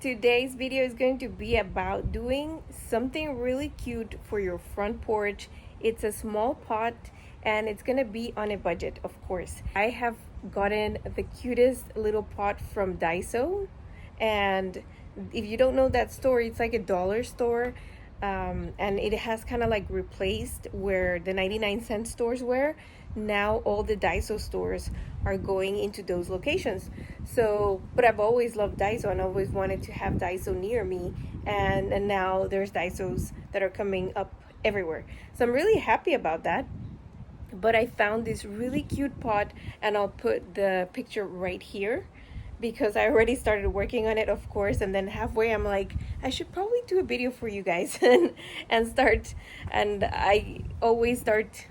Today's video is going to be about doing something really cute for your front porch. It's a small pot and it's gonna be on a budget, of course. I have gotten the cutest little pot from Daiso, and if you don't know that store, it's like a dollar store, and it has kind of like replaced where the 99-cent stores were. Now all the Daiso stores are going into those locations. So, but I've always loved Daiso and always wanted to have Daiso near me, and now there's Daisos that are coming up everywhere. So I'm really happy about that. But I found this really cute pot, and I'll put the picture right here because I already started working on it, of course, and then halfway I'm like, I should probably do a video for you guys and start, and I always start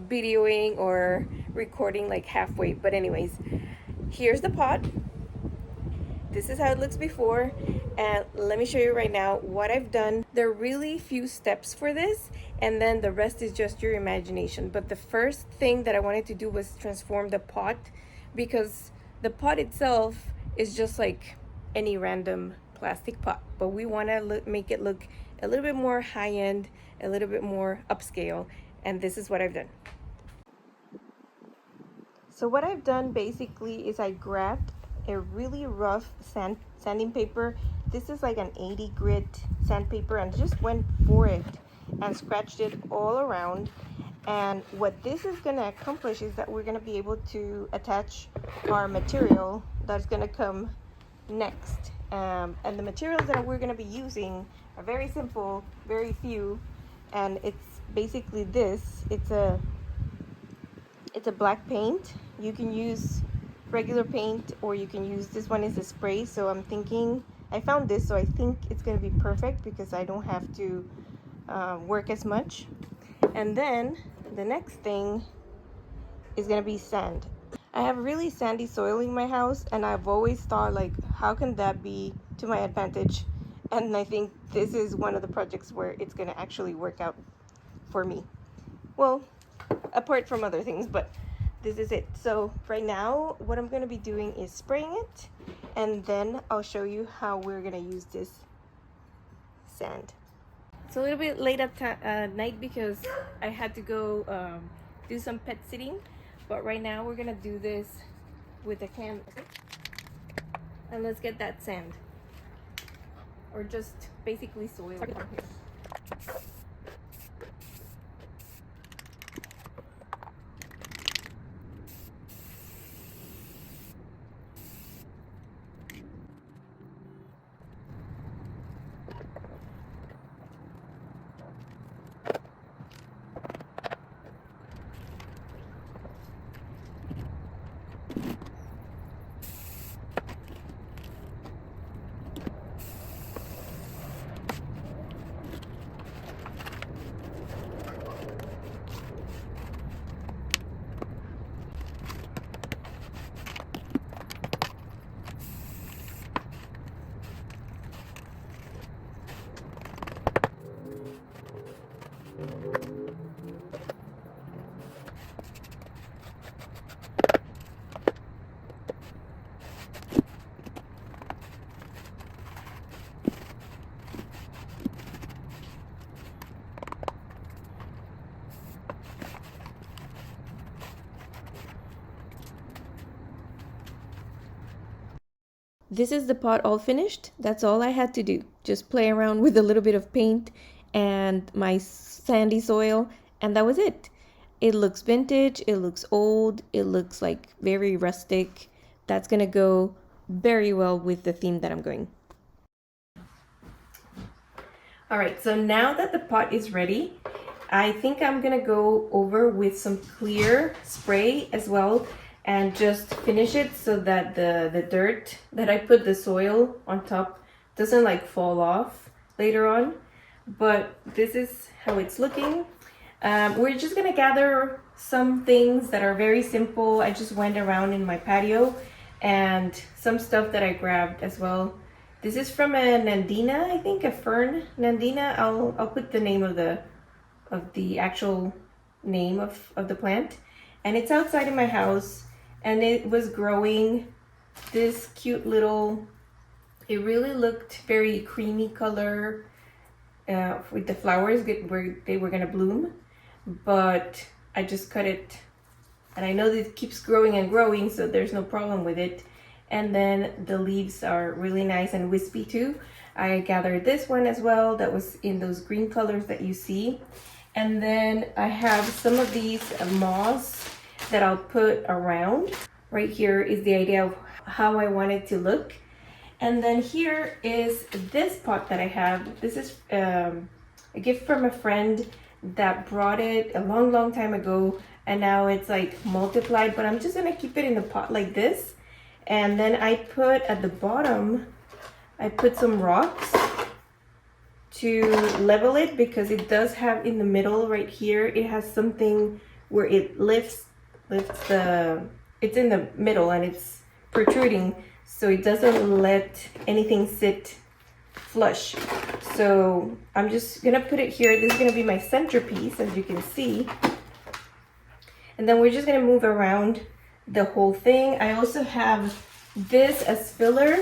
videoing or recording like halfway. But anyways, here's the pot. This is how it looks before, and let me show you right now what I've done. There are really few steps for this, and then the rest is just your imagination. But the first thing that I wanted to do was transform the pot, because the pot itself is just like any random plastic pot, but we want to make it look a little bit more high-end, a little bit more upscale, and this is what I've done. So what I've done basically is I grabbed a really rough sanding paper. This is like an 80 grit sandpaper, and just went for it and scratched it all around. And what this is going to accomplish is that we're going to be able to attach our material that's going to come next. And the materials that we're going to be using are very simple, very few, and it's basically this. It's a black paint. You can use regular paint, or you can use, this one is a spray. So I'm thinking, I found this, so I think it's going to be perfect because I don't have to work as much. And then the next thing is going to be sand. I have really sandy soil in my house, and I've always thought, like, how can that be to my advantage? And I think this is one of the projects where it's going to actually work out for me. Well, apart from other things, but this is it. So right now what I'm going to be doing is spraying it, and then I'll show you how we're going to use this sand. It's a little bit late at night because I had to go do some pet sitting, but right now we're going to do this with a can. And let's get that sand, or just basically soil. This is the pot all finished. That's all I had to do. Just play around with a little bit of paint and my sandy soil, and that was it. It looks vintage, it looks old, it looks like very rustic. That's gonna go very well with the theme that I'm going. All right, so now that the pot is ready, I think I'm gonna go over with some clear spray as well, and just finish it so that the dirt that I put the soil on top doesn't like fall off later on. But this is how it's looking. We're just gonna gather some things that are very simple. I just went around in my patio, and some stuff that I grabbed as well. This is from a Nandina, I think, a fern Nandina. I'll put the name of the actual name of the plant. And it's outside in my house, and it was growing this cute little It really looked very creamy color with the flowers where they were gonna bloom, but I just cut it, and I know that it keeps growing and growing, so there's no problem with it. And then the leaves are really nice and wispy too. I gathered this one as well that was in those green colors that you see. And then I have some of these moss that I'll put around. Right here is the idea of how I want it to look. And then here is this pot that I have. This is a gift from a friend that brought it a long time ago, and now it's like multiplied, but I'm just gonna keep it in the pot like this. And then I put at the bottom, I put some rocks to level it, because it does have in the middle right here, it has something where it lifts the, it's in the middle and it's protruding, so it doesn't let anything sit flush. So I'm just gonna put it here. This is gonna be my centerpiece, as you can see. And then we're just gonna move around the whole thing. I also have this as filler.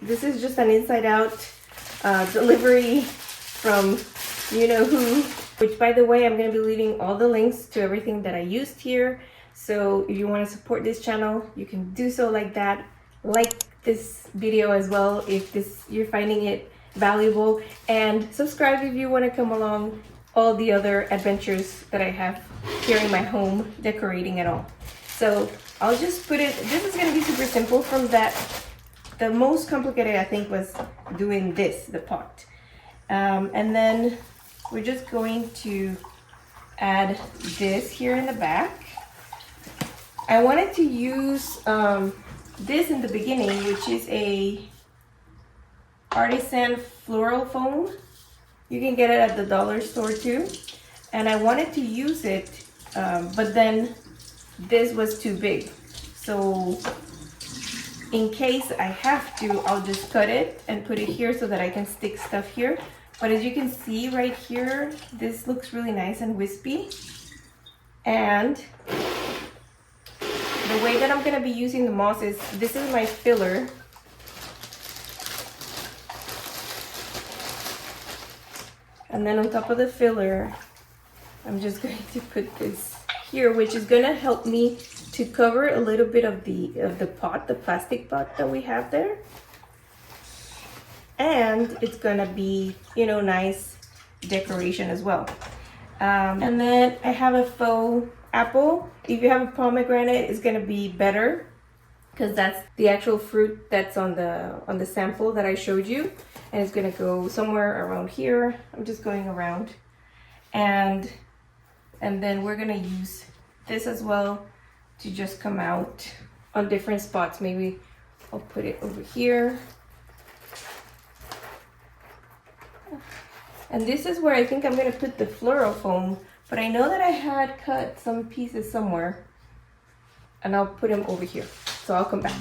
This is just an inside out delivery from you know who, which by the way, I'm gonna be leaving all the links to everything that I used here. So if you wanna support this channel, you can do so like that. Like this video as well if you're finding it valuable, and subscribe if you want to come along all the other adventures that I have here in my home, decorating it all. So I'll just put it, this is going to be super simple from that. The most complicated I think was doing this, the pot. And then we're just going to add this here in the back. I wanted to use this in the beginning, which is a artisan floral foam. You can get it at the dollar store too. And I wanted to use it, but then this was too big. So in case I have to, I'll just cut it and put it here so that I can stick stuff here. But as you can see right here, this looks really nice and wispy. And the way that I'm gonna be using the moss is, this is my filler. And then on top of the filler, I'm just going to put this here, which is gonna help me to cover a little bit of the pot, the plastic pot that we have there. And it's gonna be, you know, nice decoration as well. And then I have a faux apple. If you have a pomegranate, it's gonna be better, because that's the actual fruit that's on the sample that I showed you, and it's gonna go somewhere around here. I'm just going around, and then we're gonna use this as well to just come out on different spots. Maybe I'll put it over here. And this is where I think I'm gonna put the floral foam, but I know that I had cut some pieces somewhere, and I'll put them over here. So I'll come back.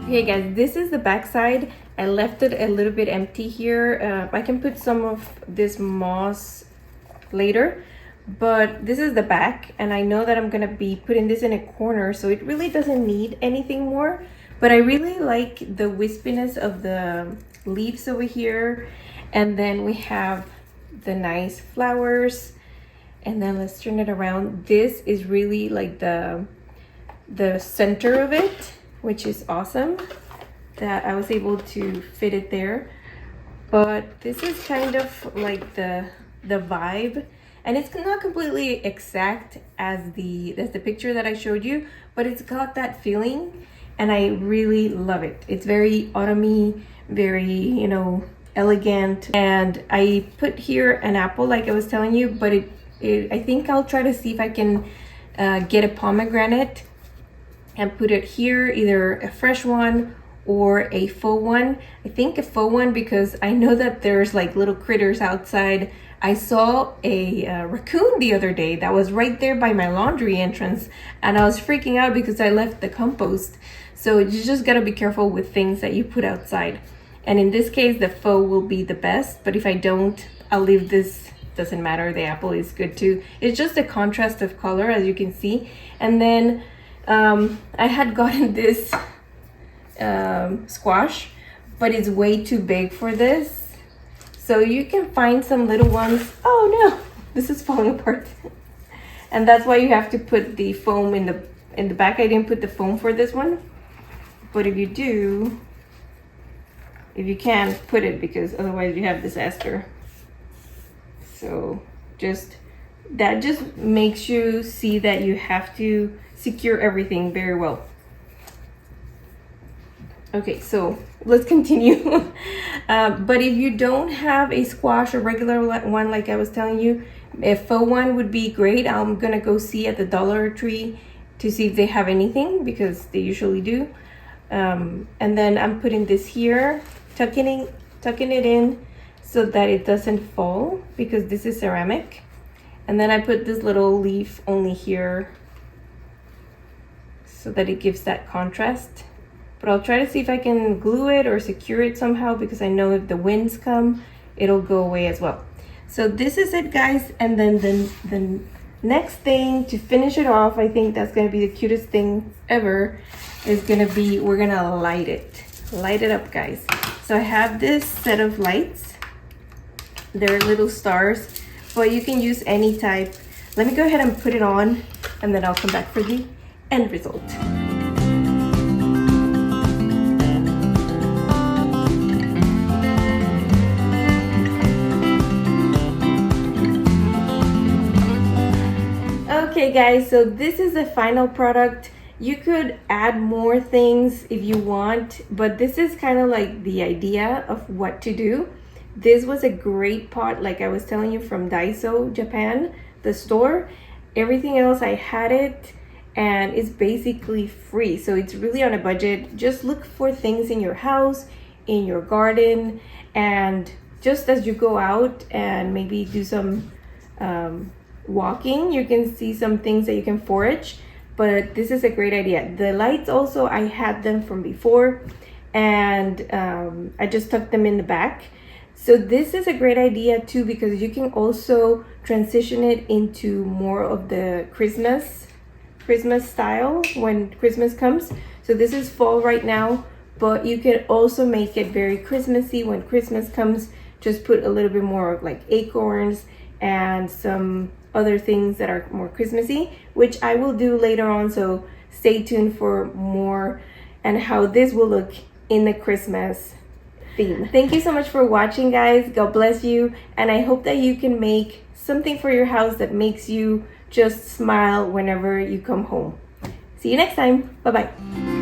Okay guys, this is the back side. I left it a little bit empty here. I can put some of this moss later, but this is the back, and I know that I'm gonna be putting this in a corner, so it really doesn't need anything more. But I really like the wispiness of the leaves over here, and then we have the nice flowers. And then let's turn it around. This is really like the center of it, which is awesome that I was able to fit it there. But this is kind of like the vibe, and it's not completely exact as the picture that I showed you, but it's got that feeling, and I really love it. It's very autumny, very, you know, elegant. And I put here an apple like I was telling you, but I think I'll try to see if I can get a pomegranate and put it here, either a fresh one or a faux one. I think a faux one, because I know that there's like little critters outside I saw a raccoon the other day that was right there by my laundry entrance, and I was freaking out because I left the compost. So you just gotta be careful with things that you put outside. And in this case, the faux will be the best, but if I don't, I'll leave this. Doesn't matter, the apple is good too. It's just a contrast of color, as you can see. And then I had gotten this squash, but it's way too big for this. So you can find some little ones. Oh no, this is falling apart. And that's why you have to put the foam in the back. I didn't put the foam for this one, but if you do, if you can, put it, because otherwise you have disaster. So that just makes you see that you have to secure everything very well. Okay, so let's continue. But if you don't have a squash or regular one, like I was telling you, a faux one would be great. I'm gonna go see at the Dollar Tree to see if they have anything, because they usually do. And then I'm putting this here, tucking it in so that it doesn't fall, because this is ceramic. And then I put this little leaf only here so that it gives that contrast. But I'll try to see if I can glue it or secure it somehow, because I know if the winds come, it'll go away as well. So this is it, guys. And then the next thing to finish it off, I think that's gonna be the cutest thing ever, is gonna be, we're gonna light it up, guys. So I have this set of lights. They're little stars, but you can use any type. Let me go ahead and put it on, and then I'll come back for the end result. Okay guys, so this is the final product. You could add more things if you want, but this is kind of like the idea of what to do. This was a great pot, like I was telling you, from Daiso, Japan, the store. Everything else, I had it, and it's basically free. So it's really on a budget. Just look for things in your house, in your garden, and just as you go out and maybe do some walking, you can see some things that you can forage. But this is a great idea. The lights also, I had them from before, and I just tucked them in the back. So this is a great idea too, because you can also transition it into more of the Christmas style when Christmas comes. So this is fall right now, but you can also make it very Christmassy when Christmas comes. Just put a little bit more of like acorns and some other things that are more Christmassy, which I will do later on. So stay tuned for more and how this will look in the Christmas theme. Thank you so much for watching, guys. God bless you, and I hope that you can make something for your house that makes you just smile whenever you come home. See you next time. Bye bye.